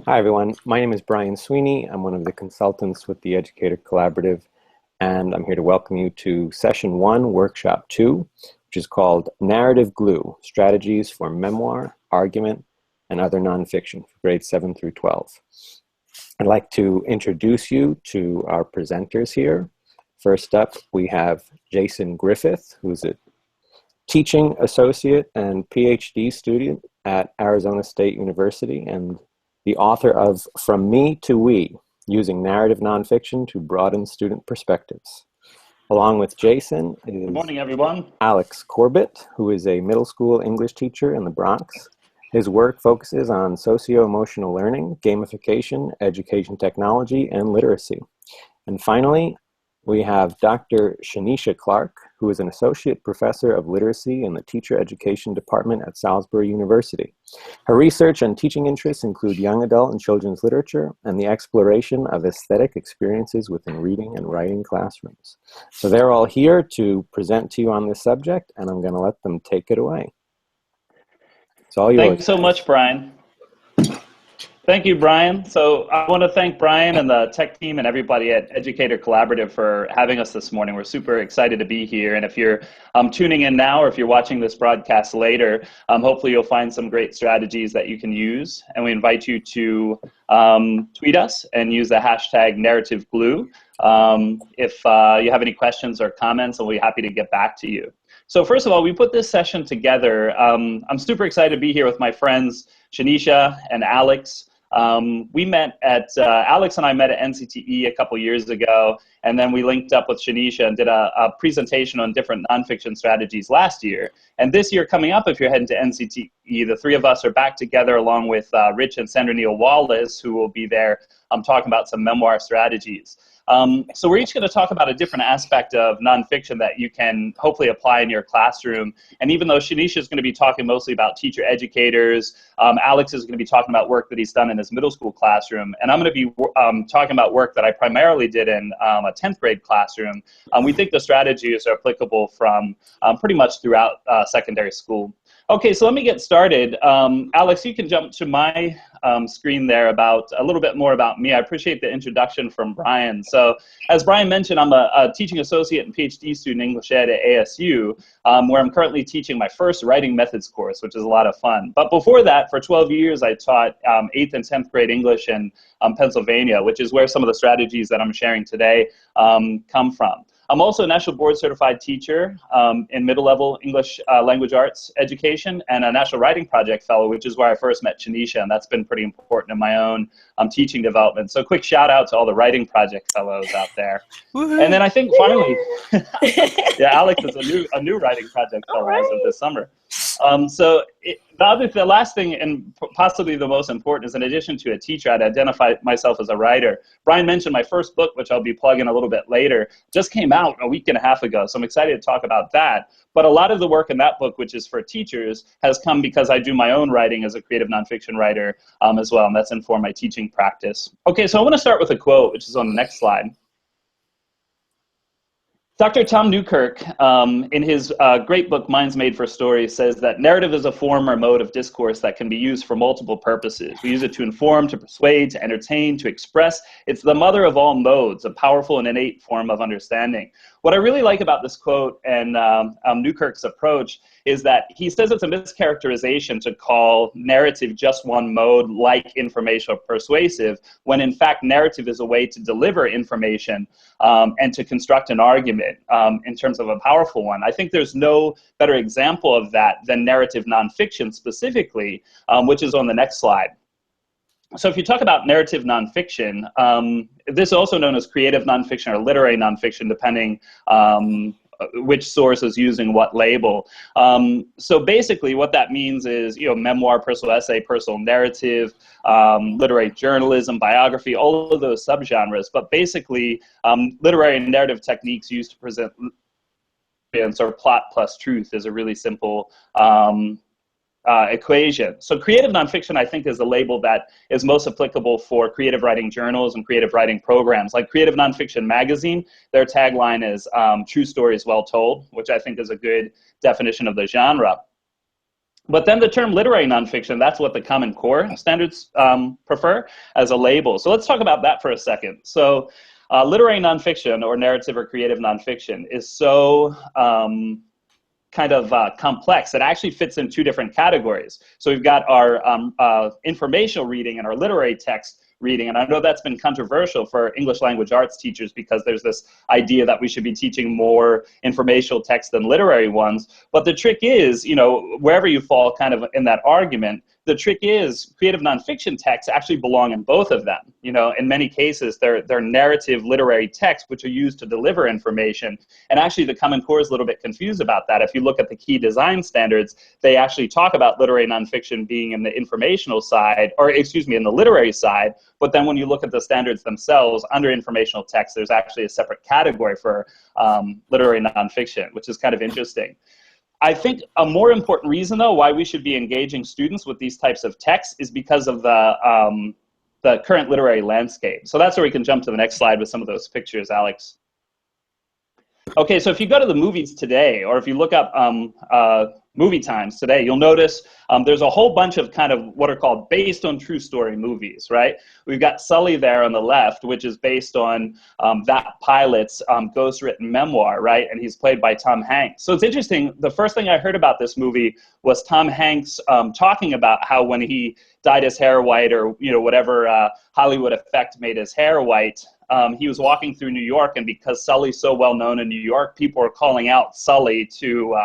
Hi, everyone. My name is Brian Sweeney. I'm one of the consultants with the Educator Collaborative, and I'm here to welcome you to Session 1, Workshop 2, which is called Narrative Glue, Strategies for Memoir, Argument, and Other Nonfiction for grades 7 through 12. I'd like to introduce you to our presenters here. First up, we have Jason Griffith, who's a teaching associate and PhD student at Arizona State University and the author of From Me to We, Using Narrative Nonfiction to Broaden Student Perspectives. Along with Jason is Good morning, everyone. Alex Corbett, who is a middle school English teacher in the Bronx. His work focuses on socio-emotional learning, gamification, education technology, and literacy. And finally, we have Dr. Shanisha Clark, who is an associate professor of literacy in the teacher education department at Salisbury University. Her research and teaching interests include young adult and children's literature and the exploration of aesthetic experiences within reading and writing classrooms. So they're all here to present to you on this subject, and I'm going to let them take it away. It's all yours. Thanks so much, Brian. Thank you, Brian. So I want to thank Brian and the tech team and everybody at Educator Collaborative for having us this morning. We're super excited to be here. And if you're tuning in now or if you're watching this broadcast later, hopefully you'll find some great strategies that you can use. And we invite you to tweet us and use the hashtag #NarrativeGlue. If you have any questions or comments, we'll be happy to get back to you. So first of all, we put this session together. I'm super excited to be here with my friends Shanisha and Alex. We met at, Alex and I met at NCTE a couple years ago, and then we linked up with Shanisha and did a presentation on different nonfiction strategies last year. And this year coming up, if you're heading to NCTE, the three of us are back together along with Rich and Sandra Neal Wallace, who will be there talking about some memoir strategies. So we're each going to talk about a different aspect of nonfiction that you can hopefully apply in your classroom. And even though Shanisha is going to be talking mostly about teacher educators, Alex is going to be talking about work that he's done in his middle school classroom. And I'm going to be talking about work that I primarily did in a 10th grade classroom. We think the strategies are applicable from pretty much throughout secondary school. Okay, so let me get started. Alex, you can jump to my screen there about a little bit more about me. I appreciate the introduction from Brian. So as Brian mentioned, I'm a teaching associate and PhD student in English Ed at ASU, where I'm currently teaching my first writing methods course, which is a lot of fun. But before that, for 12 years, I taught 8th and 10th grade English in Pennsylvania, which is where some of the strategies that I'm sharing today come from. I'm also a National Board Certified Teacher in middle level English language arts education and a National Writing Project Fellow, which is where I first met Shanisha, and that's been pretty important in my own teaching development. So quick shout out to all the Writing Project Fellows out there. And then I think finally, yeah, Alex is a new Writing Project Fellow as of this summer. The last thing, and possibly the most important, is in addition to a teacher, I'd identify myself as a writer. Brian mentioned my first book, which I'll be plugging a little bit later, just came out a week and a half ago, so I'm excited to talk about that. But a lot of the work in that book, which is for teachers, has come because I do my own writing as a creative nonfiction writer as well, and that's informed my teaching practice. Okay, so I want to start with a quote, which is on the next slide. Dr. Tom Newkirk, in his great book, Minds Made for Stories, says that narrative is a form or mode of discourse that can be used for multiple purposes. We use it to inform, to persuade, to entertain, to express. It's the mother of all modes, a powerful and innate form of understanding. What I really like about this quote and Newkirk's approach is that he says it's a mischaracterization to call narrative just one mode, like information or persuasive, when in fact narrative is a way to deliver information and to construct an argument in terms of a powerful one. I think there's no better example of that than narrative nonfiction specifically, which is on the next slide. So if you talk about narrative nonfiction, this is also known as creative nonfiction or literary nonfiction, depending which source is using what label. So basically what that means is, memoir, personal essay, personal narrative, literary journalism, biography, all of those subgenres. But basically, literary and narrative techniques used to present or plot plus truth is a really simple equation. So creative nonfiction, I think, is a label that is most applicable for creative writing journals and creative writing programs. Like Creative Nonfiction Magazine, their tagline is true stories well told, which I think is a good definition of the genre. But then the term literary nonfiction, that's what the Common Core standards prefer as a label. So let's talk about that for a second. So literary nonfiction, or narrative or creative nonfiction, is so kind of complex. It actually fits in two different categories. So we've got our informational reading and our literary text reading. And I know that's been controversial for English language arts teachers because there's this idea that we should be teaching more informational text than literary ones. But the trick is, you know, wherever you fall kind of in that argument, the trick is creative nonfiction texts actually belong in both of them. You know, in many cases, they're narrative literary texts which are used to deliver information. And actually, the Common Core is a little bit confused about that. If you look at the key design standards, they actually talk about literary nonfiction being in the informational side, or excuse me, in the literary side. But then when you look at the standards themselves, under informational text, there's actually a separate category for literary nonfiction, which is kind of interesting. I think a more important reason, though, why we should be engaging students with these types of texts is because of the current literary landscape. So that's where we can jump to the next slide with some of those pictures, Alex. Okay, so if you go to the movies today, or if you look up movie times today, you'll notice there's a whole bunch of kind of what are called based on true story movies, right? We've got Sully there on the left, which is based on that pilot's ghost-written memoir, right? And he's played by Tom Hanks. So it's interesting, the first thing I heard about this movie was Tom Hanks talking about how when he dyed his hair white, or, you know, whatever Hollywood effect made his hair white, he was walking through New York, and because Sully's so well known in New York, people were calling out Sully to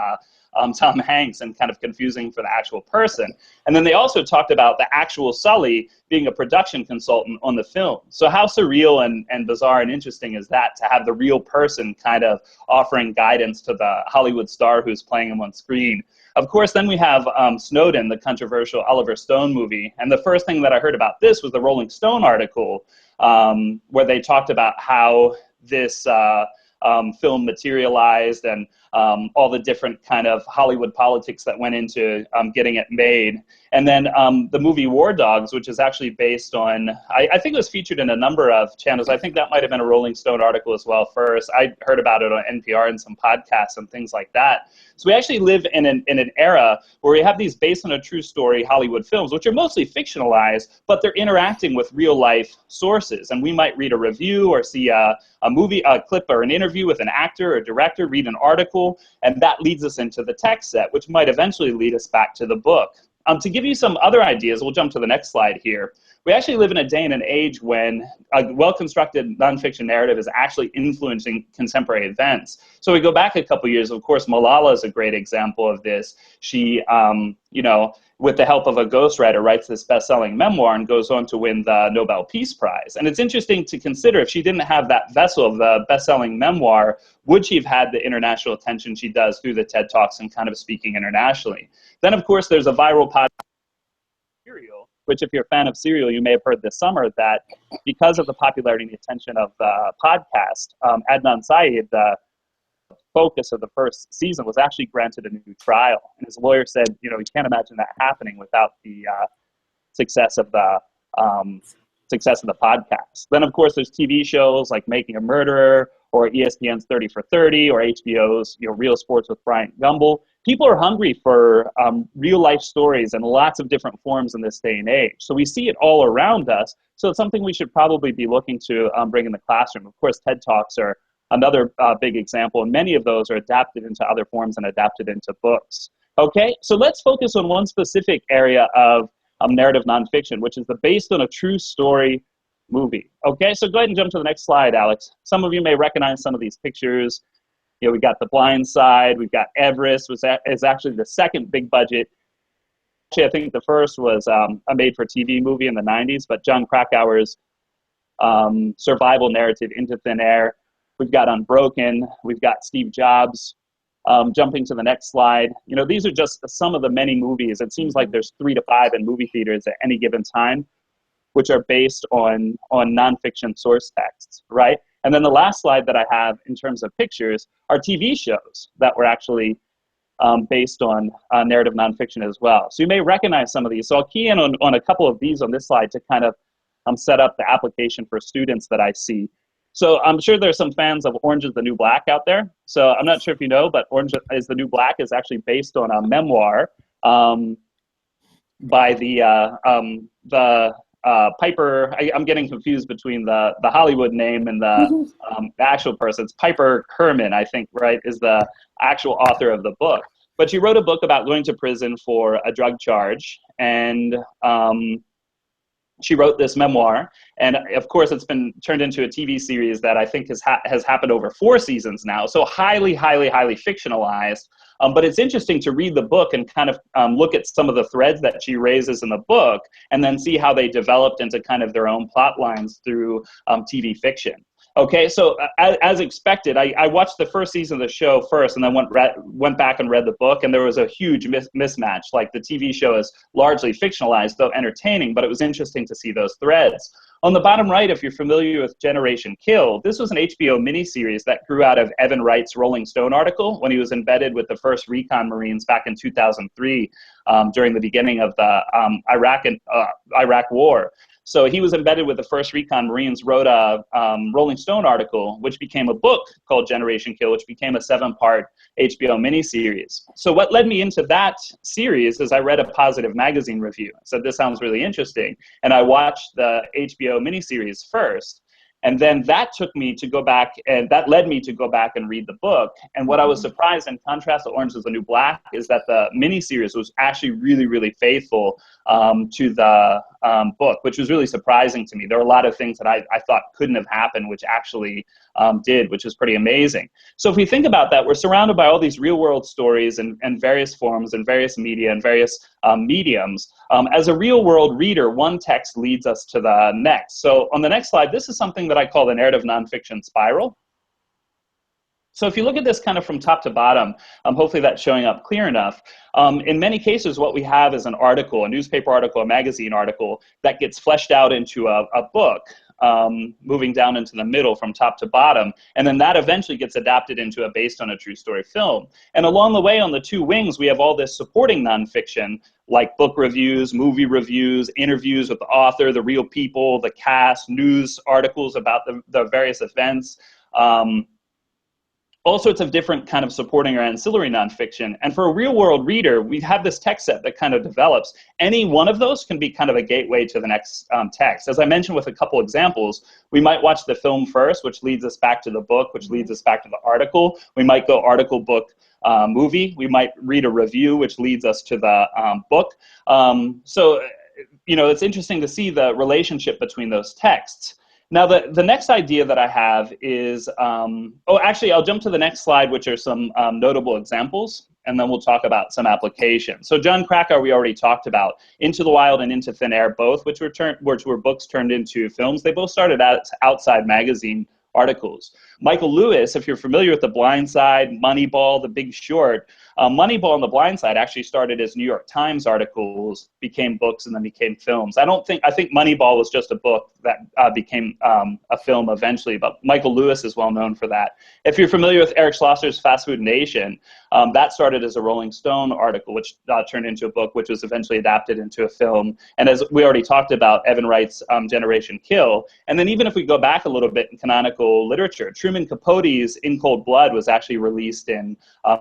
Tom Hanks and kind of confusing for the actual person. And then they also talked about the actual Sully being a production consultant on the film. So how surreal and bizarre and interesting is that, to have the real person kind of offering guidance to the Hollywood star who's playing him on screen. Of course, then we have Snowden, the controversial Oliver Stone movie. And the first thing that I heard about this was the Rolling Stone article where they talked about how this film materialized and all the different kind of Hollywood politics that went into getting it made. And then the movie War Dogs, which is actually based on, I think it was featured in a number of channels. I think that might have been a Rolling Stone article as well first. I heard about it on NPR and some podcasts and things like that. So we actually live in an era where we have these based on a true story Hollywood films, which are mostly fictionalized, but they're interacting with real life sources. And we might read a review or see a movie, a clip or an interview with an actor or director, read an article, and that leads us into the text set, which might eventually lead us back to the book. To give you some other ideas, we'll jump to the next slide here. We actually live in a day and an age when a well-constructed nonfiction narrative is actually influencing contemporary events. So we go back a couple years, of course, Malala is a great example of this. She, you know, with the help of a ghostwriter, writes this best-selling memoir and goes on to win the Nobel Peace Prize. And it's interesting to consider, if she didn't have that vessel of the best-selling memoir, would she have had the international attention she does through the TED Talks and kind of speaking internationally? Then, of course, there's a viral podcast, Serial, which if you're a fan of Serial, you may have heard this summer that because of the popularity and the attention of the podcast, Adnan Syed, the focus of the first season, was actually granted a new trial. And his lawyer said, you know, he can't imagine that happening without the success of the podcast. Then, of course, there's TV shows like Making a Murderer, or ESPN's 30 for 30, or HBO's, you know, Real Sports with Bryant Gumbel. People are hungry for real life stories in lots of different forms in this day and age. So we see it all around us. So it's something we should probably be looking to bring in the classroom. Of course, TED Talks are another big example, and many of those are adapted into other forms and adapted into books. Okay, so let's focus on one specific area of narrative nonfiction, which is the based on a true story movie. Okay, so go ahead and jump to the next slide, Alex. Some of you may recognize some of these pictures. You know, we got The Blind Side, we've got Everest, which is actually the second big budget. Actually, I think the first was a made-for-TV movie in the 90s, but John Krakauer's survival narrative, Into Thin Air. We've got Unbroken, we've got Steve Jobs. Jumping to the next slide, you know, these are just some of the many movies. It seems like there's 3 to 5 in movie theaters at any given time, which are based on nonfiction source texts, right? And then the last slide that I have in terms of pictures are TV shows that were actually based on narrative nonfiction as well. So you may recognize some of these. So I'll key in on a couple of these on this slide to kind of set up the application for students that I see. So I'm sure there's some fans of Orange is the New Black out there. So I'm not sure if you know, but Orange is the New Black is actually based on a memoir by the Piper. I'm getting confused between the Hollywood name and the actual person. It's Piper Kerman, I think, right, is the actual author of the book. But she wrote a book about going to prison for a drug charge, and she wrote this memoir, and of course it's been turned into a TV series that I think has happened over 4 seasons now, so highly fictionalized. But it's interesting to read the book and kind of look at some of the threads that she raises in the book, and then see how they developed into kind of their own plot lines through TV fiction. Okay, so as expected, I watched the first season of the show first, and then went back and read the book, and there was a huge mismatch. Like, the TV show is largely fictionalized, though entertaining, but it was interesting to see those threads. On the bottom right, if you're familiar with Generation Kill, this was an HBO miniseries that grew out of Evan Wright's Rolling Stone article when he was embedded with the first Recon Marines back in 2003 during the beginning of the Iraq War. So he was embedded with the first Recon Marines, wrote a Rolling Stone article, which became a book called Generation Kill, which became a 7-part HBO miniseries. So what led me into that series is I read a Positive magazine review. I said, this sounds really interesting. And I watched the HBO miniseries first. And then that took me to go back, and that led me to go back and read the book. And what I was surprised, in contrast to Orange is the New Black, is that the miniseries was actually really faithful to the book, which was really surprising to me. There were a lot of things that I thought couldn't have happened, which actually did, which is pretty amazing. So if we think about that, we're surrounded by all these real world stories and various forms and various media and various mediums. As a real world reader, one text leads us to the next. So on the next slide, this is something that I call the narrative nonfiction spiral. So if you look at this kind of from top to bottom, hopefully that's showing up clear enough. In many cases, what we have is an article, a newspaper article, a magazine article that gets fleshed out into a book, moving down into the middle from top to bottom. And then that eventually gets adapted into a based on a true story film. And along the way, on the two wings, we have all this supporting nonfiction, like book reviews, movie reviews, interviews with the author, the real people, the cast, news articles about the various events. All sorts of different kind of supporting or ancillary nonfiction. And for a real world reader, we have this text set that kind of develops. Any one of those can be kind of a gateway to the next text. As I mentioned with a couple examples, we might watch the film first, which leads us back to the book, which leads us back to the article. We might go article, book, movie. We might read a review, which leads us to the book. So, you know, it's interesting to see the relationship between those texts. Now, the next idea that I have is, actually, I'll jump to the next slide, which are some notable examples, and then we'll talk about some applications. So John Krakauer, we already talked about. Into the Wild and Into Thin Air, both, which were books turned into films. They both started out as Outside magazine articles. Michael Lewis, if you're familiar with The Blind Side, Moneyball, The Big Short, Moneyball and The Blind Side actually started as New York Times articles, became books, and then became films. I think Moneyball was just a book that became a film eventually, but Michael Lewis is well known for that. If you're familiar with Eric Schlosser's Fast Food Nation, that started as a Rolling Stone article, which turned into a book, which was eventually adapted into a film. And as we already talked about, Evan Wright's Generation Kill. And then even if we go back a little bit in canonical literature, Truman Capote's In Cold Blood was actually released in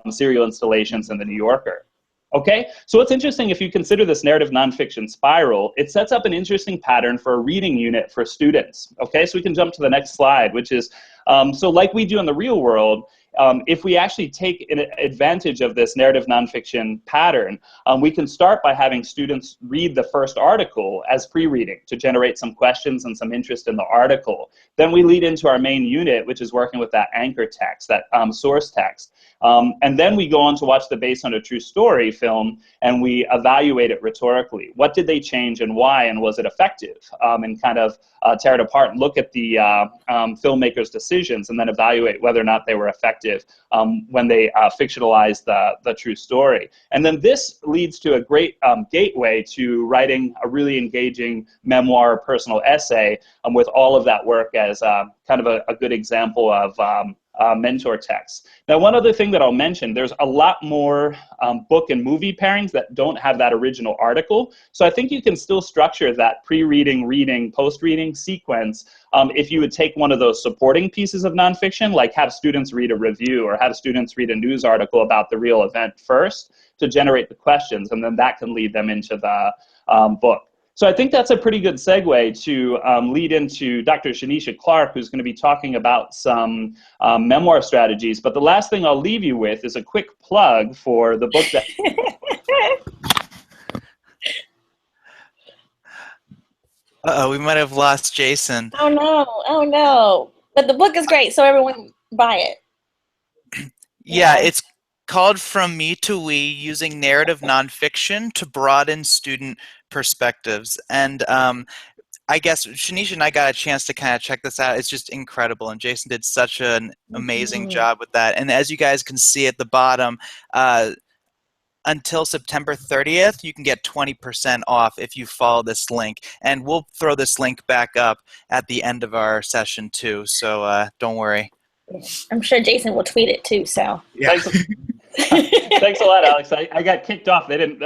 serial installations in The New Yorker. Okay, so what's interesting, if you consider this narrative nonfiction spiral, it sets up an interesting pattern for a reading unit for students. Okay, so we can jump to the next slide, which is, so like we do in the real world, if we actually take advantage of this narrative nonfiction pattern, we can start by having students read the first article as pre-reading to generate some questions and some interest in the article. Then we lead into our main unit, which is working with that anchor text, that source text. And then we go on to watch the Based on a True Story film, and we evaluate it rhetorically. What did they change and why, and was it effective? And kind of tear it apart and look at the filmmaker's decisions, and then evaluate whether or not they were effective when they fictionalized the true story. And then this leads to a great gateway to writing a really engaging memoir, personal essay, with all of that work as kind of a good example of mentor texts. Now, one other thing that I'll mention, there's a lot more book and movie pairings that don't have that original article. So I think you can still structure that pre-reading, reading, post-reading sequence if you would take one of those supporting pieces of nonfiction, like have students read a review or have students read a news article about the real event first to generate the questions, and then that can lead them into the book. So I think that's a pretty good segue to lead into Dr. Shanisha Clark, who's going to be talking about some memoir strategies. But the last thing I'll leave you with is a quick plug for the book that... Uh-oh, we might have lost Jason. Oh no. But the book is great, so everyone buy it. Yeah, it's called From Me to We, Using Narrative Nonfiction to Broaden Student Perspectives. And I guess Shanisha and I got a chance to kind of check this out. It's just incredible, and Jason did such an amazing job with that. And as you guys can see at the bottom, until September 30th, you can get 20% off if you follow this link. And we'll throw this link back up at the end of our session too, so don't worry. I'm sure Jason will tweet it too, so. Yeah. Thanks a lot, Alex. I got kicked off. They didn't.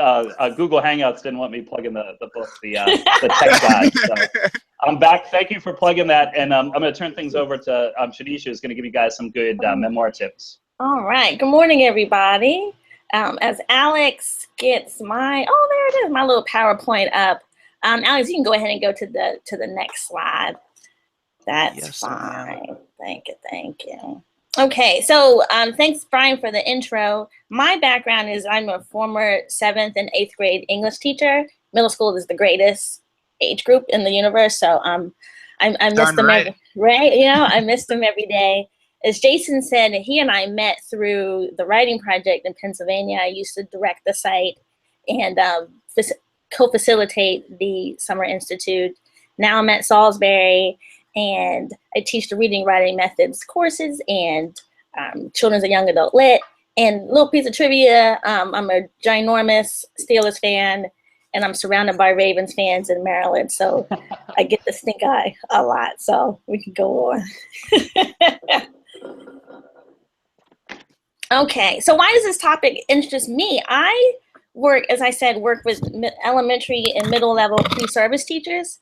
Google Hangouts didn't want me plugging the book, the tech guide. So I'm back. Thank you for plugging that, and I'm going to turn things over to Shanisha, who's going to give you guys some good memoir tips. All right. Good morning, everybody. As Alex gets my there it is, my little PowerPoint up. Alex, you can go ahead and go to the next slide. That's fine. Thank you. Okay, so thanks, Brian, for the intro. My background is I'm a former 7th and 8th grade English teacher. Middle school is the greatest age group in the universe, so I miss them right. I miss them every day. As Jason said, he and I met through the writing project in Pennsylvania. I used to direct the site and co-facilitate the Summer Institute. Now I'm at Salisbury, and I teach the reading writing methods courses and children's and young adult lit. And little piece of trivia, I'm a ginormous Steelers fan, and I'm surrounded by Ravens fans in Maryland, so I get the stink eye a lot, so we can go on. Okay, so why does this topic interest me? I work with elementary and middle level pre-service teachers.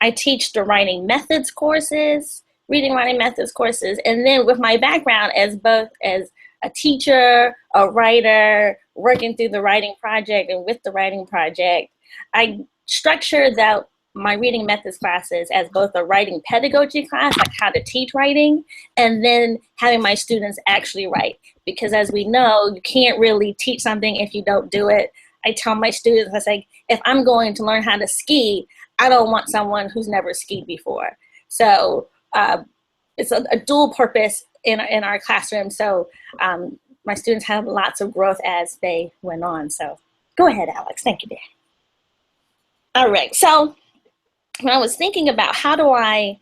I teach the writing methods courses, reading writing methods courses, and then with my background as both as a teacher, a writer, working through the writing project and with the writing project, I structure my reading methods classes as both a writing pedagogy class, like how to teach writing, and then having my students actually write. Because as we know, you can't really teach something if you don't do it. I tell my students, I say, if I'm going to learn how to ski, I don't want someone who's never skied before. So it's a dual purpose in our classroom. So my students have lots of growth as they went on. So go ahead, Alex. Thank you, dear. All right. So when I was thinking about how do I,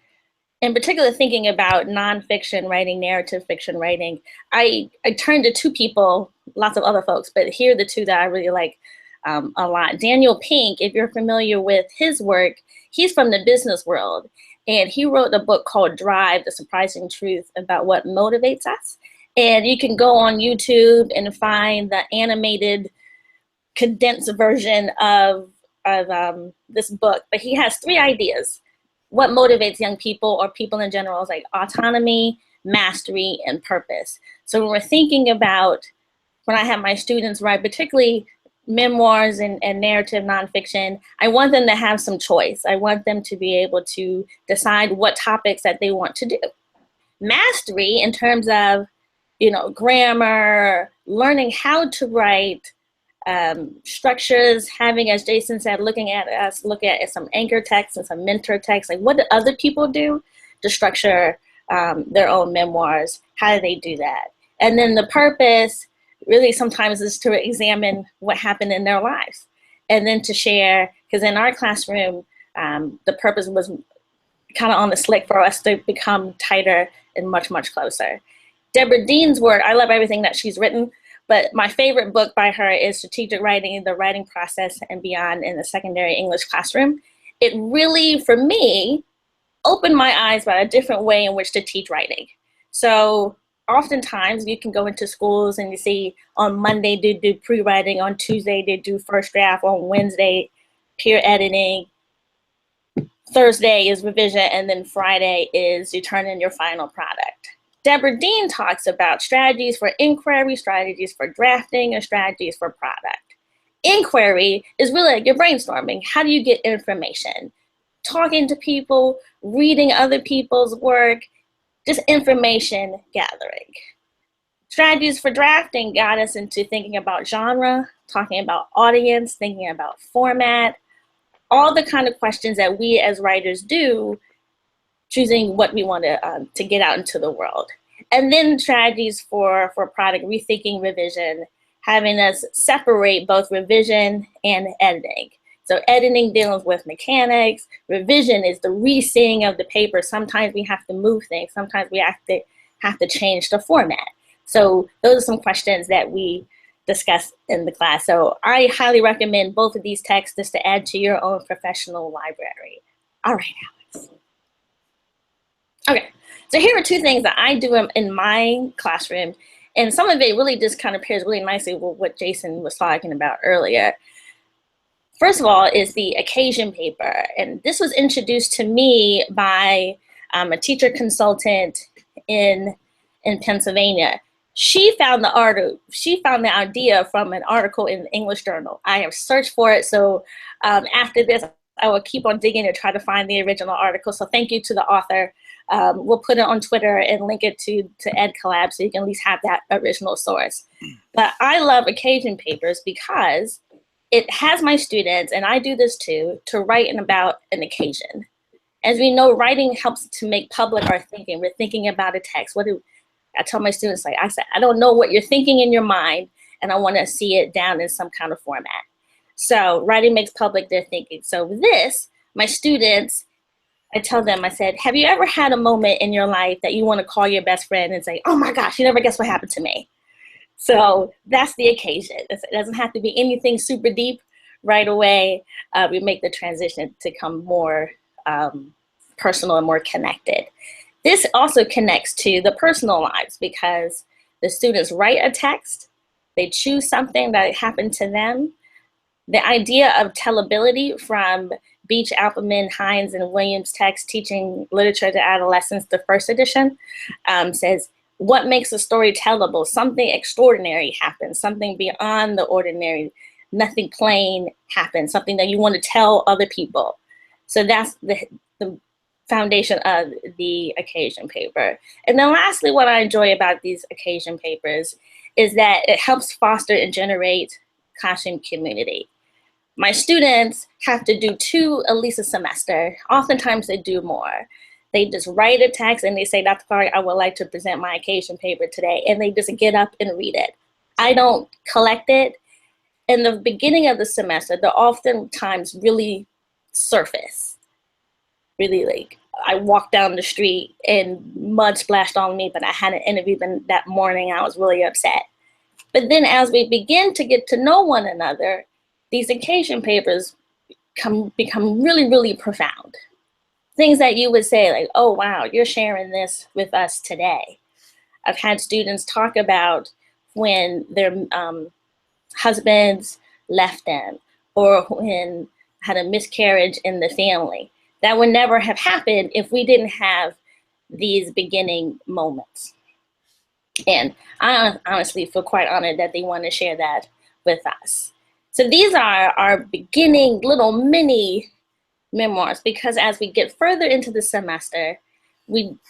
in particular thinking about nonfiction writing, narrative fiction writing, I turned to two people, lots of other folks, but here are the two that I really like a lot. Daniel Pink, if you're familiar with his work, he's from the business world, and he wrote a book called Drive, The Surprising Truth About What Motivates Us. And you can go on YouTube and find the animated condensed version of this book, but he has 3 ideas. What motivates young people or people in general is like autonomy, mastery, and purpose. So when we're thinking about, when I have my students write, particularly memoirs and narrative nonfiction, I want them to have some choice. I want them to be able to decide what topics that they want to do. Mastery in terms of, grammar, learning how to write, structures, having, as Jason said, look at some anchor text and some mentor text, like what do other people do to structure their own memoirs? How do they do that? And then the purpose really sometimes is to examine what happened in their lives and then to share, because in our classroom, the purpose was kind of on the slick for us to become tighter and much, much closer. Deborah Dean's work, I love everything that she's written, but my favorite book by her is Strategic Writing, The Writing Process and Beyond in the Secondary English Classroom. It really, for me, opened my eyes about a different way in which to teach writing. So oftentimes you can go into schools and you see on Monday they do pre-writing, on Tuesday they do first draft, on Wednesday peer editing, Thursday is revision, and then Friday is you turn in your final product. Deborah Dean talks about strategies for inquiry, strategies for drafting, and strategies for product. Inquiry is really like you're brainstorming. How do you get information? Talking to people, reading other people's work, just information gathering. Strategies for drafting got us into thinking about genre, talking about audience, thinking about format, all the kind of questions that we as writers do, choosing what we want to get out into the world. And then strategies for product, rethinking revision, having us separate both revision and editing. So editing deals with mechanics, revision is the re-seeing of the paper. Sometimes we have to move things, sometimes we have to change the format. So those are some questions that we discussed in the class. So I highly recommend both of these texts just to add to your own professional library. All right, Alex. Okay, so here are two things that I do in my classroom, and some of it really just kind of pairs really nicely with what Jason was talking about earlier. First of all is the occasion paper, and this was introduced to me by a teacher consultant in Pennsylvania. She found the idea from an article in the English Journal. I have searched for it, so after this, I will keep on digging to try to find the original article. So thank you to the author. We'll put it on Twitter and link it to EdCollab so you can at least have that original source. But I love occasion papers because it has my students, and I do this too, to write about an occasion. As we know, writing helps to make public our thinking. We're thinking about a text. I tell my students, like I said, I don't know what you're thinking in your mind, and I want to see it down in some kind of format. So writing makes public their thinking. So with this, my students, I tell them, I said, have you ever had a moment in your life that you want to call your best friend and say, oh my gosh, you never guess what happened to me? So that's the occasion. It doesn't have to be anything super deep right away. We make the transition to become more personal and more connected. This also connects to the personal lives because the students write a text, they choose something that happened to them. The idea of tellability from Beach, Appleman, Hines, and Williams' text, Teaching Literature to Adolescents, the first edition, says, what makes a story tellable? Something extraordinary happens, something beyond the ordinary, nothing plain happens, something that you want to tell other people. So that's the foundation of the occasion paper. And then lastly, what I enjoy about these occasion papers is that it helps foster and generate classroom community. My students have to do 2 at least a semester. Oftentimes they do more. They just write a text and they say, Dr. Clark, I would like to present my occasion paper today. And they just get up and read it. I don't collect it. In the beginning of the semester, they're oftentimes really surface. Really, like, I walked down the street and mud splashed on me, but I had an interview that morning. I was really upset. But then as we begin to get to know one another, these occasion papers become really, really profound. Things that you would say like, oh, wow, you're sharing this with us today. I've had students talk about when their husbands left them or when had a miscarriage in the family. That would never have happened if we didn't have these beginning moments. And I honestly feel quite honored that they want to share that with us. So these are our beginning little mini memoirs, because as we get further into the semester,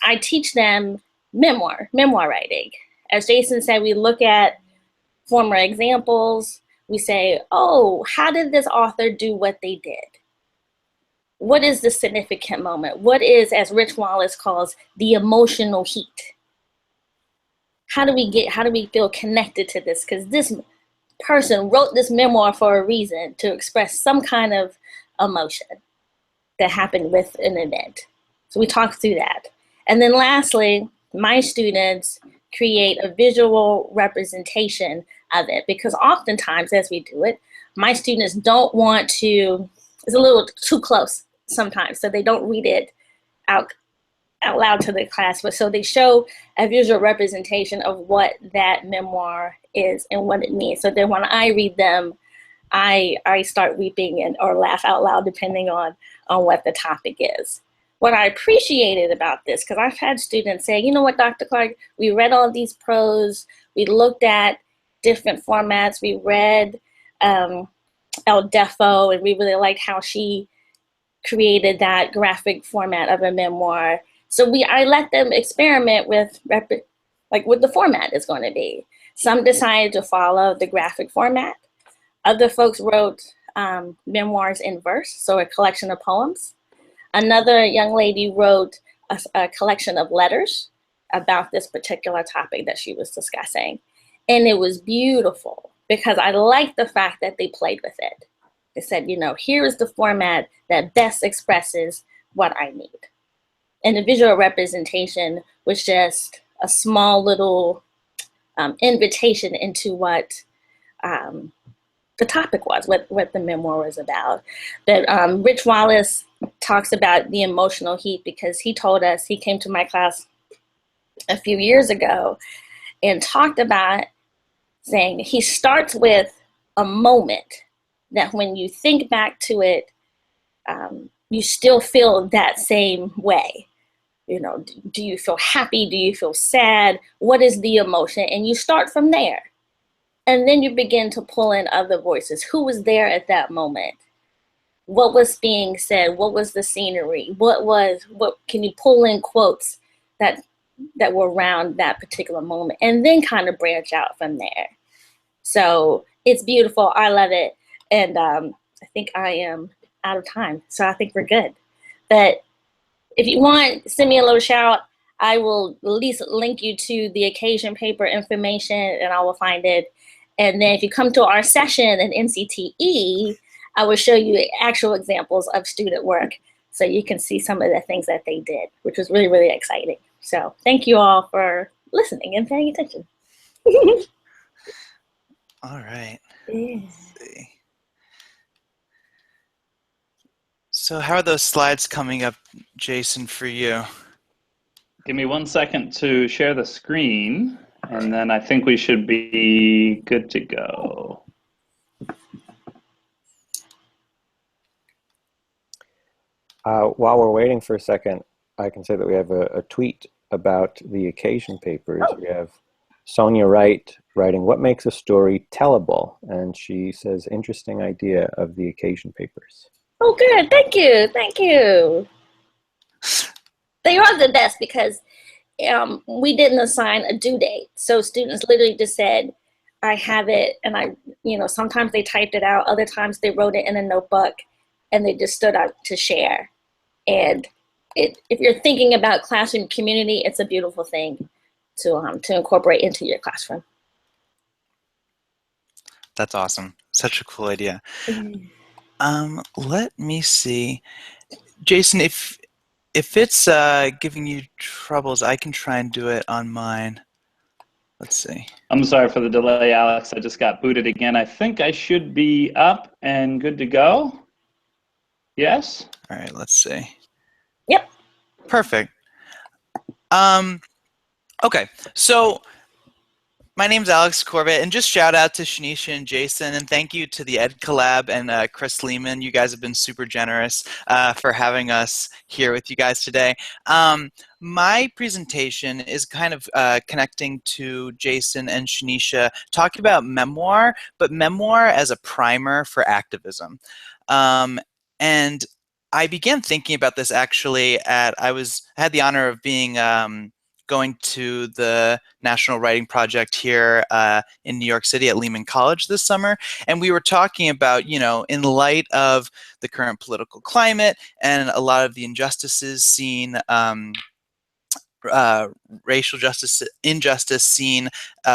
I teach them memoir writing. As Jason said, we look at former examples. We say, oh, how did this author do what they did? What is the significant moment? What is, as Rich Wallace calls, the emotional heat? How do we feel connected to this? Because this person wrote this memoir for a reason, to express some kind of emotion that happened with an event. So we talk through that. And then lastly, my students create a visual representation of it, because oftentimes as we do it, my students don't want to, it's a little too close sometimes, so they don't read it out out loud to the class. But so they show a visual representation of what that memoir is and what it means. So then when I read them, I start weeping and or laugh out loud depending on what the topic is. What I appreciated about this, because I've had students say, you know what, Dr. Clark, we read all these prose, we looked at different formats, we read El Defo, and we really liked how she created that graphic format of a memoir. So I let them experiment with what the format is going to be. Some decided to follow the graphic format. Other folks wrote memoirs in verse, so a collection of poems. Another young lady wrote a collection of letters about this particular topic that she was discussing. And it was beautiful because I liked the fact that they played with it. They said, you know, here is the format that best expresses what I need. And the visual representation was just a small little invitation into what the topic was, what the memoir was about. That Rich Wallace talks about the emotional heat because he told us, he came to my class a few years ago and talked about saying he starts with a moment that when you think back to it, you still feel that same way. You know, do you feel happy? Do you feel sad? What is the emotion? And you start from there. And then you begin to pull in other voices. Who was there at that moment? What was being said? What was the scenery? What can you pull in quotes that were around that particular moment? And then kind of branch out from there. So it's beautiful. I love it. And I think I am out of time. So I think we're good. But if you want, send me a little shout. I will at least link you to the occasion paper information and I will find it. And then if you come to our session in NCTE, I will show you actual examples of student work so you can see some of the things that they did, which was really, really exciting. So thank you all for listening and paying attention. All right. Yeah. Let's see. So how are those slides coming up, Jason, for you? Give me 1 second to share the screen, and then I think we should be good to go. While we're waiting for a second, I can say that we have a tweet about the occasion papers. We have Sonia Wright writing, "What makes a story tellable?" And she says, "Interesting idea of the occasion papers." Oh, good. Thank you. Thank you. They are the best because we didn't assign a due date. So students literally just said, I have it. And sometimes they typed it out. Other times they wrote it in a notebook and they just stood up to share. And if you're thinking about classroom community, it's a beautiful thing to incorporate into your classroom. That's awesome. Such a cool idea. Mm-hmm. Let me see. Jason, if it's giving you troubles, I can try and do it on mine. Let's see. I'm sorry for the delay, Alex. I just got booted again. I think I should be up and good to go. Yes? All right, let's see. Yep. Perfect. Okay, so my name's Alex Corbett, and just shout out to Shanisha and Jason, and thank you to the Ed Collab and Chris Lehman. You guys have been super generous for having us here with you guys today. My presentation is kind of connecting to Jason and Shanisha, talking about memoir, but memoir as a primer for activism. And I began thinking about this actually I had the honor of being going to the National Writing Project here in New York City at Lehman College this summer. And we were talking about, in light of the current political climate and a lot of the injustices seen, racial injustice seen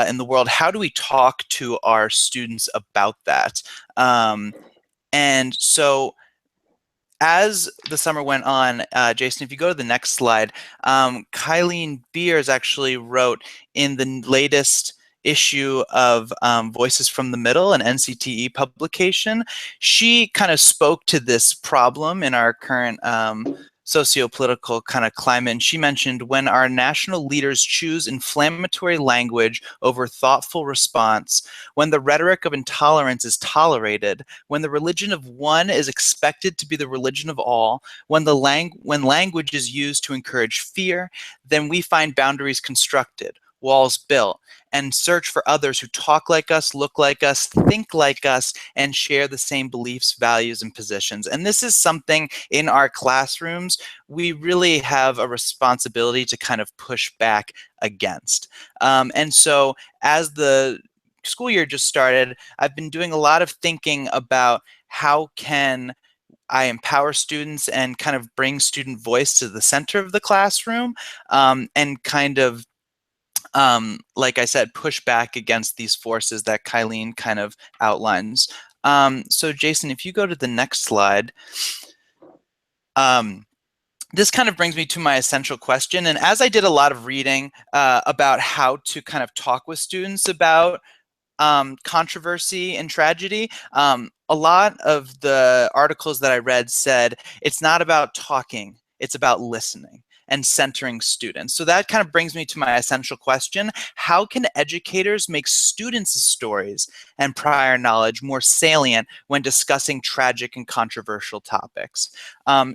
in the world, how do we talk to our students about that? And so as the summer went on, Jason, if you go to the next slide, Kylene Beers actually wrote in the latest issue of Voices from the Middle, an NCTE publication. She kind of spoke to this problem in our current socio-political kind of climate. And she mentioned, when our national leaders choose inflammatory language over thoughtful response, when the rhetoric of intolerance is tolerated, when the religion of one is expected to be the religion of all, when language is used to encourage fear, then we find boundaries constructed, walls built, and search for others who talk like us, look like us, think like us, and share the same beliefs, values, and positions. And this is something in our classrooms we really have a responsibility to kind of push back against. And so as the school year just started, I've been doing a lot of thinking about how can I empower students and kind of bring student voice to the center of the classroom, and kind of like I said, push back against these forces that Kylene kind of outlines. So Jason, if you go to the next slide, this kind of brings me to my essential question. And as I did a lot of reading about how to kind of talk with students about controversy and tragedy, a lot of the articles that I read said it's not about talking, it's about listening and centering students. So that kind of brings me to my essential question: how can educators make students' stories and prior knowledge more salient when discussing tragic and controversial topics?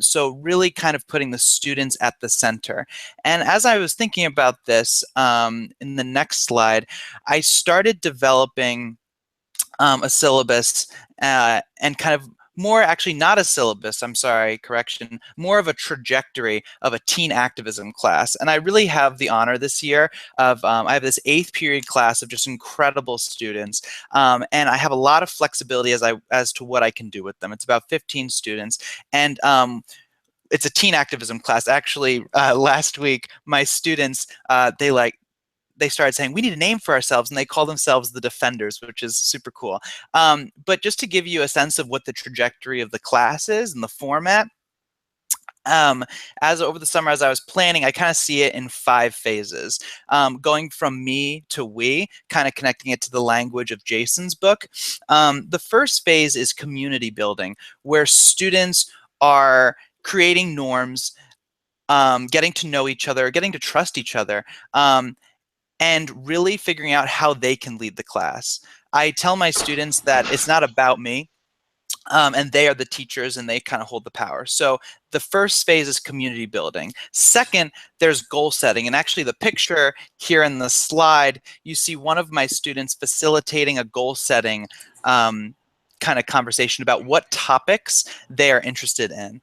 So really kind of putting the students at the center. And as I was thinking about this, in the next slide, I started developing a syllabus, and kind of more, actually not a syllabus, I'm sorry, correction, more of a trajectory of a teen activism class. And I really have the honor this year of, I have this 8th period class of just incredible students. And I have a lot of flexibility as to what I can do with them. It's about 15 students. And it's a teen activism class. Actually, last week, my students, they started saying, we need a name for ourselves, and they call themselves the Defenders, which is super cool. But just to give you a sense of what the trajectory of the class is and the format, as over the summer, as I was planning, I kind of see it in 5 phases, going from me to we, kind of connecting it to the language of Jason's book. The first phase is community building, where students are creating norms, getting to know each other, getting to trust each other, and really figuring out how they can lead the class. I tell my students that it's not about me, and they are the teachers and they kind of hold the power. So the first phase is community building. Second, there's goal setting. And actually the picture here in the slide, you see one of my students facilitating a goal setting kind of conversation about what topics they are interested in.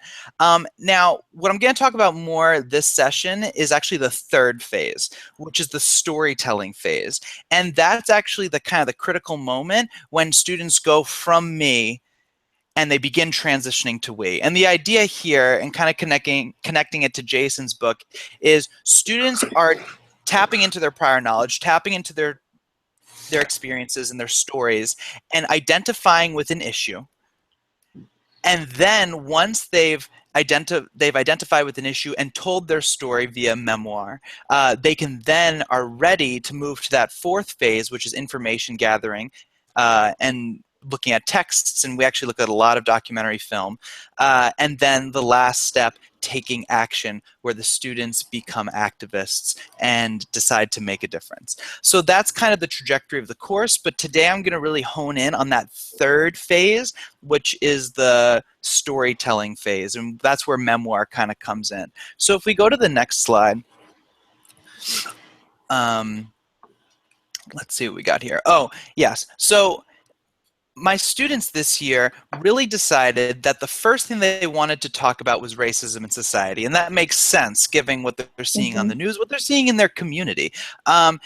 Now, what I'm going to talk about more this session is actually the third phase, which is the storytelling phase. And that's actually the kind of the critical moment when students go from me and they begin transitioning to we. And the idea here, and kind of connecting it to Jason's book, is students are tapping into their prior knowledge, tapping into their experiences and their stories, and identifying with an issue. And then once they've identified with an issue and told their story via memoir, they can then are ready to move to that fourth phase, which is information gathering, and looking at texts, and we actually look at a lot of documentary film. And then the last step, taking action, where the students become activists and decide to make a difference. So that's kind of the trajectory of the course, but today I'm going to really hone in on that third phase, which is the storytelling phase, and that's where memoir kind of comes in. So if we go to the next slide, let's see what we got here. Oh, yes. So my students this year really decided that the first thing they wanted to talk about was racism in society. And that makes sense, given what they're seeing on the news, what they're seeing in their community. And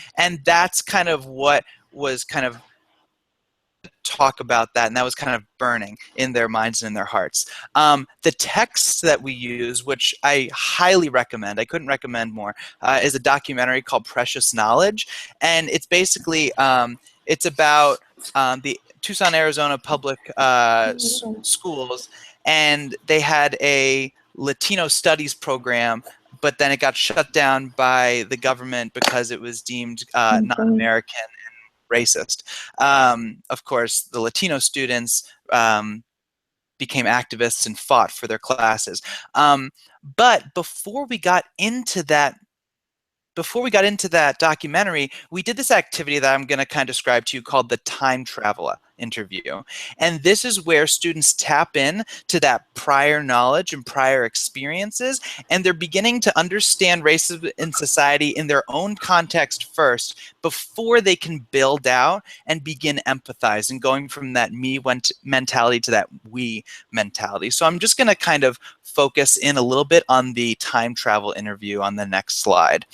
that's kind of what was kind of talk about that, and that was kind of burning in their minds and in their hearts. The texts that we use, which I highly recommend, I couldn't recommend more, is a documentary called Precious Knowledge. And it's basically, it's about the Tucson, Arizona public schools, and they had a Latino studies program, but then it got shut down by the government because it was deemed non-American and racist. Of course, the Latino students became activists and fought for their classes. But before we got into that documentary, we did this activity that I'm going to kind of describe to you called the time travel interview. And this is where students tap in to that prior knowledge and prior experiences, and they're beginning to understand racism in society in their own context first before they can build out and begin empathizing, going from that me mentality to that we mentality. So I'm just going to kind of focus in a little bit on the time travel interview on the next slide.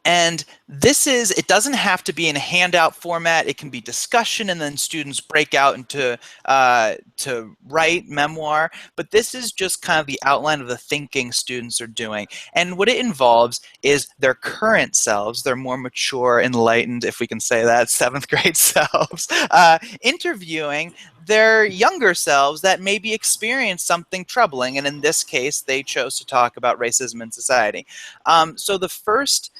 And it doesn't have to be in a handout format. It can be discussion, and then students break out into to write memoir. But this is just kind of the outline of the thinking students are doing. And what it involves is their current selves, their more mature, enlightened, if we can say that, 7th grade selves, interviewing their younger selves that maybe experienced something troubling. And in this case, they chose to talk about racism in society. So the first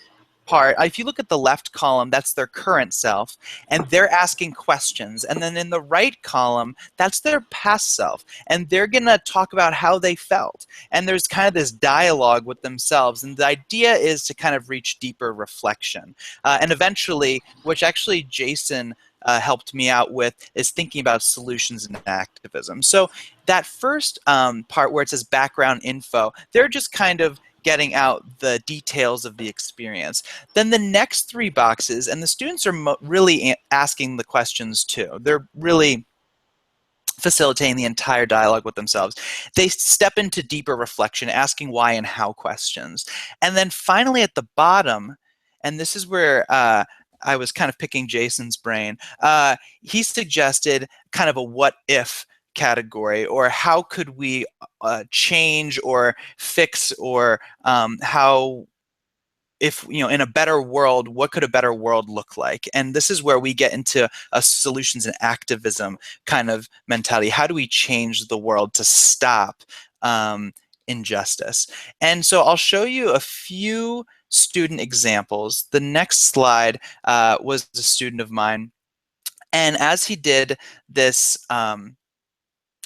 part, if you look at the left column, that's their current self, and they're asking questions. And then in the right column, that's their past self, and they're going to talk about how they felt. And there's kind of this dialogue with themselves, and the idea is to kind of reach deeper reflection. And eventually, which actually Jason helped me out with, is thinking about solutions and activism. So that first part where it says background info, they're just kind of getting out the details of the experience. Then the next 3 boxes, and the students are really asking the questions too. They're really facilitating the entire dialogue with themselves. They step into deeper reflection, asking why and how questions. And then finally at the bottom, and this is where I was kind of picking Jason's brain, he suggested kind of a what if category, or how could we change or fix, or how, if, you know, in a better world, what could a better world look like? And this is where we get into a solutions and activism kind of mentality. How do we change the world to stop injustice? And so I'll show you a few student examples. The next slide was a student of mine. And as he did this,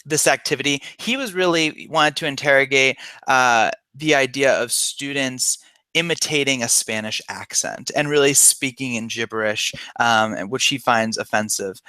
this activity, he was really wanted to interrogate the idea of students imitating a Spanish accent and really speaking in gibberish, which he finds offensive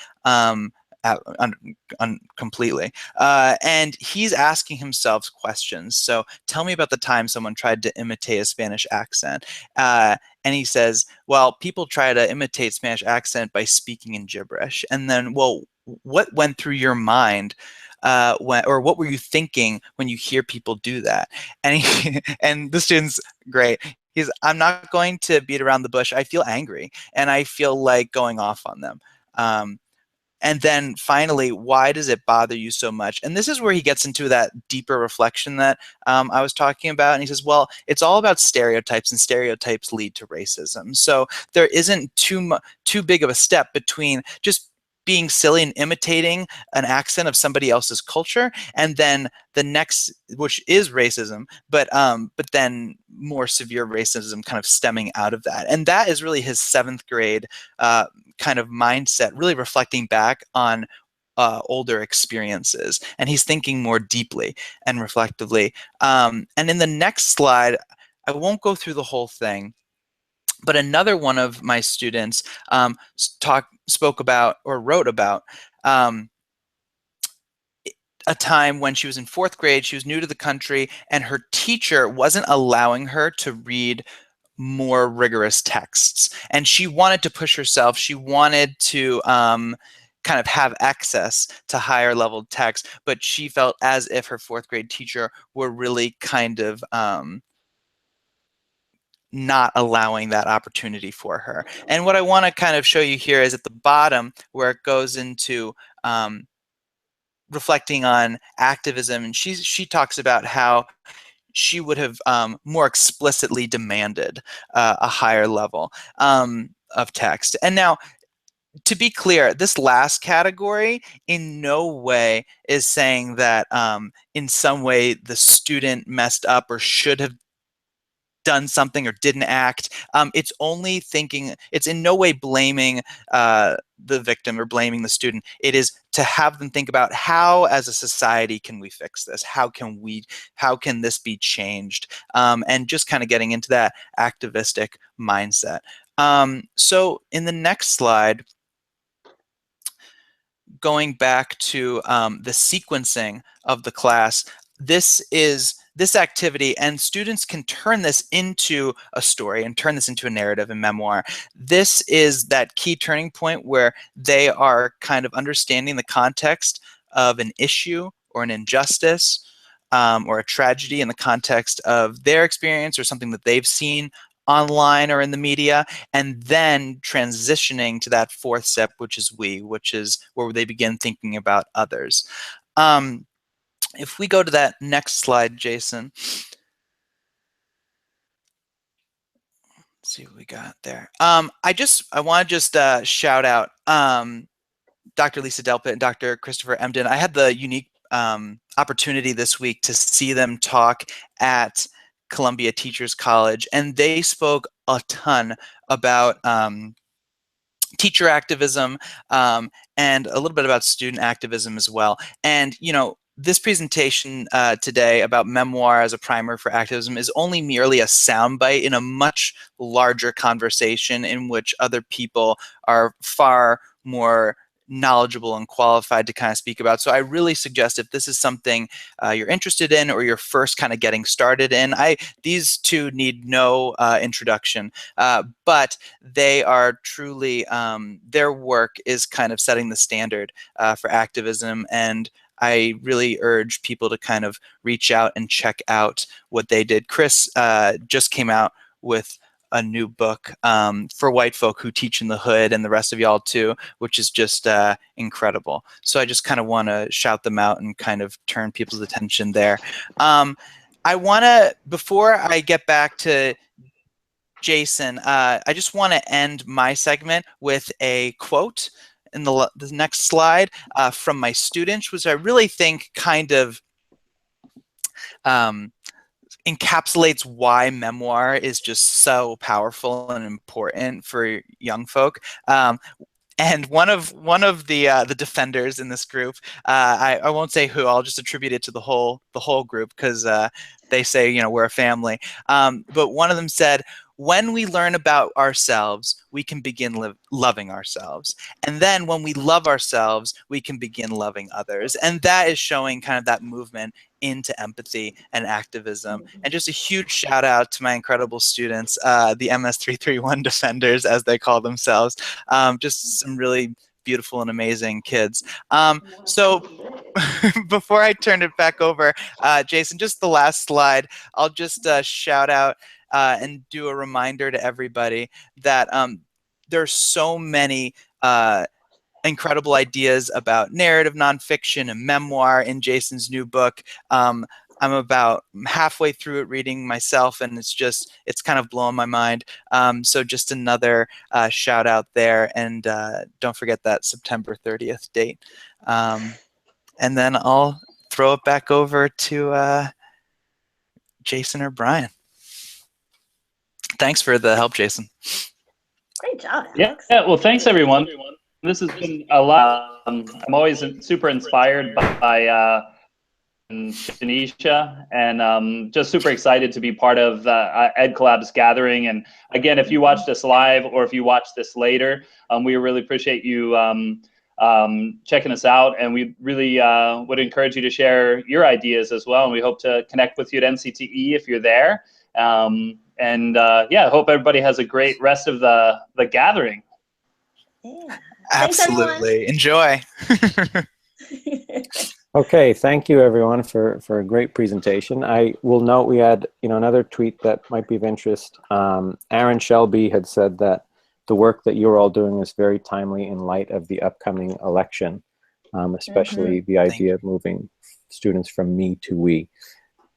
completely. And he's asking himself questions. So tell me about the time someone tried to imitate a Spanish accent. And he says, well, people try to imitate Spanish accent by speaking in gibberish. And then, well, what went through your mind or what were you thinking when you hear people do that? And and the student's great. I'm not going to beat around the bush. I feel angry, and I feel like going off on them. And then finally, why does it bother you so much? And this is where he gets into that deeper reflection that I was talking about. And he says, well, it's all about stereotypes, and stereotypes lead to racism. So there isn't too big of a step between just being silly and imitating an accent of somebody else's culture, and then the next, which is racism, but then more severe racism kind of stemming out of that. And that is really his 7th grade kind of mindset, really reflecting back on older experiences, and he's thinking more deeply and reflectively. And in the next slide, I won't go through the whole thing, but another one of my students spoke about or wrote about a time when she was in 4th grade. She was new to the country, and her teacher wasn't allowing her to read more rigorous texts. And she wanted to push herself. She wanted to kind of have access to higher level text, but she felt as if her 4th grade teacher were really kind of not allowing that opportunity for her. And what I want to kind of show you here is at the bottom, where it goes into reflecting on activism, and she talks about how she would have more explicitly demanded a higher level of text. And now, to be clear, this last category in no way is saying that in some way the student messed up or should have done something or didn't act. It's only thinking, it's in no way blaming the victim or blaming the student. It is to have them think about how, as a society, can we fix this? How can this be changed? And just kind of getting into that activistic mindset. So in the next slide, going back to the sequencing of the class, this activity, and students can turn this into a story and turn this into a narrative and memoir. This is that key turning point where they are kind of understanding the context of an issue or an injustice or a tragedy in the context of their experience or something that they've seen online or in the media, and then transitioning to that fourth step, which is which is where they begin thinking about others. If we go to that next slide, Jason. Let's see what we got there. I want to just shout out Dr. Lisa Delpit and Dr. Christopher Emden. I had the unique opportunity this week to see them talk at Columbia Teachers College, and they spoke a ton about teacher activism and a little bit about student activism as well. And, you know, this presentation today about memoir as a primer for activism is only merely a soundbite in a much larger conversation in which other people are far more knowledgeable and qualified to kind of speak about. So I really suggest, if this is something you're interested in or you're first kind of getting started in, these two need no introduction, but they are truly, their work is kind of setting the standard for activism, and I really urge people to kind of reach out and check out what they did. Chris just came out with a new book for white folk who teach in the hood, and the rest of y'all too, which is just incredible. So I just kind of want to shout them out and kind of turn people's attention there. I want to, before I get back to Jason, I just want to end my segment with a quote in the next slide from my students, which I really think kind of encapsulates why memoir is just so powerful and important for young folk. And one of the defenders in this group, I won't say who, I'll just attribute it to the whole group, because they say, you know, we're a family. But one of them said, when we learn about ourselves, we can begin loving ourselves. And then when we love ourselves, we can begin loving others. And that is showing kind of that movement into empathy and activism. And just a huge shout out to my incredible students, the MS331 defenders, as they call themselves. Just some really beautiful and amazing kids. So before I turn it back over, Jason, just the last slide, I'll just shout out and do a reminder to everybody that there's so many incredible ideas about narrative nonfiction and memoir in Jason's new book. I'm about halfway through it reading myself, and it's kind of blowing my mind. So just another shout out there, and don't forget that September 30th date. And then I'll throw it back over to Jason or Brian. Thanks for the help, Jason. Great job, Alex. Yeah. Well, thanks everyone. This has been a lot. I'm always super inspired by Shanisha, and just super excited to be part of Ed Collab's gathering. And again, if you watch this live or if you watch this later, we really appreciate you checking us out, and we really would encourage you to share your ideas as well. And we hope to connect with you at NCTE if you're there. Yeah, I hope everybody has a great rest of the gathering. Yeah. Absolutely. Enjoy. Okay, thank you everyone for a great presentation. I will note we had another tweet that might be of interest. Aaron Shelby had said that the work that you're all doing is very timely in light of the upcoming election, especially the idea of moving students from me to we.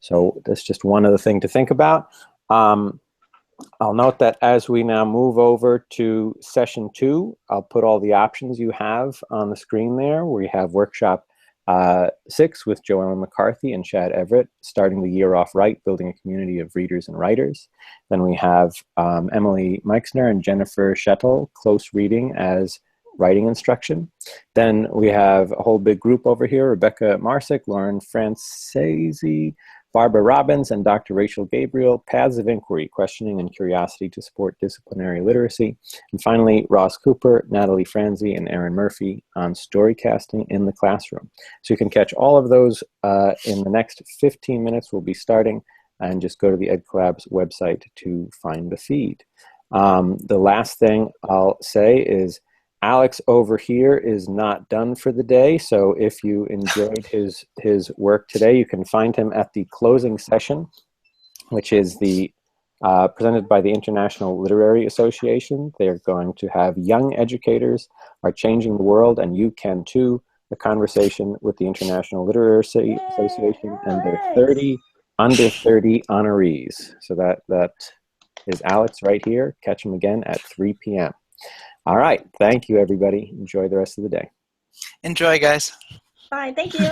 So that's just one other thing to think about. I'll note that as we now move over to session 2, I'll put all the options you have on the screen there, where you have workshop 6 with Joellen McCarthy and Chad Everett, starting the year off right, building a community of readers and writers. Then we have Emily Meixner and Jennifer Shettle, close reading as writing instruction. Then we have a whole big group over here: Rebecca Marsick, Lauren Francesi, Barbara Robbins, and Dr. Rachel Gabriel, Paths of Inquiry, Questioning and Curiosity to Support Disciplinary Literacy. And finally, Ross Cooper, Natalie Franzi, and Aaron Murphy on Storycasting in the Classroom. So you can catch all of those in the next 15 minutes. We'll be starting, and just go to the EdCollab's website to find the feed. The last thing I'll say is Alex over here is not done for the day, so if you enjoyed his work today, you can find him at the closing session, which is the presented by the International Literary Association. They're going to have Young Educators Are Changing the World, and You Can Too, a conversation with the International Literary Association and their 30 under 30 honorees. So that is Alex right here. Catch him again at 3 p.m. All right. Thank you, everybody. Enjoy the rest of the day. Enjoy, guys. Bye. Thank you.